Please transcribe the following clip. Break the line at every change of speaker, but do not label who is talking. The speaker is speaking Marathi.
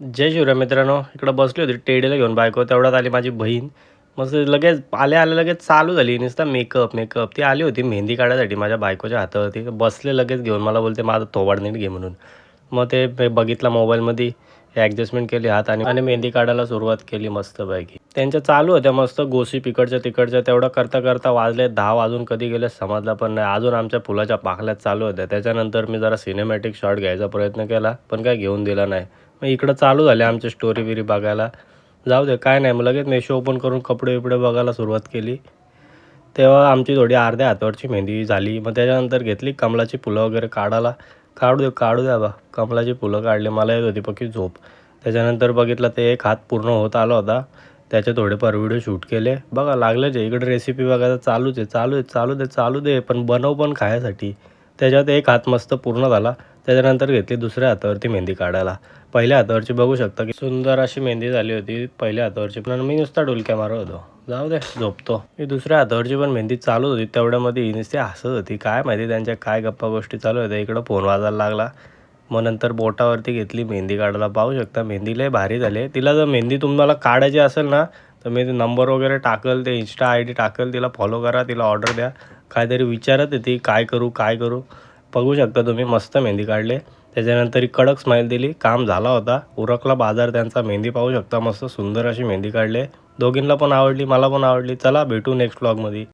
जय शिवराय मित्रांनो, इकडं बसली होती टेडीला घेऊन बायको. तेवढ्यात आली माझी बहीण. मस्त लगेच आल्या-आल्या लगेच चालू झाली नुसता मेकअप, मेकअप. ती आली होती मेहंदी काढायसाठी माझ्या बायकोच्या हातावरती. बसले लगेच घेऊन मला बोलते, "माझं थोबाड नीट घे" म्हणून. मग ते बघितलं मोबाईलमध्ये, ॲडजस्टमेंट केली हात आणि आणि मेहंदी काढायला सुरुवात केली मस्तपैकी. त्यांच्या चालू होत्या मस्त गोष्टी इकडच्या-तिकडच्या. तेवढं करता-करता वाजले 10 वाजून कधी गेले समजलं पण नाही. अजून आमच्या फुलाच्या पाकळ्या चालू होत्या. त्याच्यानंतर मी जरा सिनेमॅटिक शॉट घ्यायचा प्रयत्न केला, पण काय घेऊन दिला नाही. मग इकडं चालू झाले आमची स्टोरी-बिरी बघायला. जाऊ दे काय नाही. मग लगेच मेशो ओपन करून कपडे-बिपडे बघायला सुरुवात केली. तेव्हा आमची थोडी अर्ध्या हातावरची मेहंदी झाली. मग त्याच्यानंतर घेतली कमळाची फुलं वगैरे काढायला. काढू द्या बा. कमळाची फुलं काढली. मला येत होती पक्की झोप. त्याच्यानंतर बघितलं ते एक हात पूर्ण होत आला होता. त्याचे थोडेफार व्हिडिओ शूट केले. बघा लागलेच आहे. इकडे रेसिपी बघायचं चालूच आहे. चालू दे. पण बनव पण खाण्यासाठी. त्याच्यात एक हात मस्त पूर्ण झाला. त्याच्यानंतर घेतली दुसऱ्या हातावरती मेहंदी काढायला. पहिल्या हातावरची बघू शकता की सुंदर अशी मेहंदी झाली होती पहिल्या हातावरची. पण मी नुसता डुलक्या मारत होतो. जाऊ दे झोपतो. ही दुसऱ्या हातावरची पण मेहंदी चालू होती. तेवढ्यामध्ये ही नुसती हसत होती. काय माहिती त्यांच्या काय गप्पा गोष्टी चालू होत्या. इकडं फोन वाजायला लागला. मग नंतर बोटावरती घेतली मेहंदी काढायला. पाहू शकता मेहंदी लय भारी झाली. तिला जर मेहंदी तुम्हाला काढायची असेल ना, तर मी नंबर वगैरे टाकल, ते Insta ID टाकल. तिला फॉलो करा, तिला ऑर्डर द्या. काहीतरी विचारत होती काय करू. बघू शकता तुम्ही मस्त मेहंदी काढले. त्याच्यानंतर कडक स्माईल दिली. काम झाला होता. उरकला बाजार त्यांचा. मेहंदी पाहू शकता मस्त सुंदर अशी मेहंदी काढली. दोघींना पण आवडली, मला पण आवडली. चला भेटू नेक्स्ट व्लॉगमध्ये.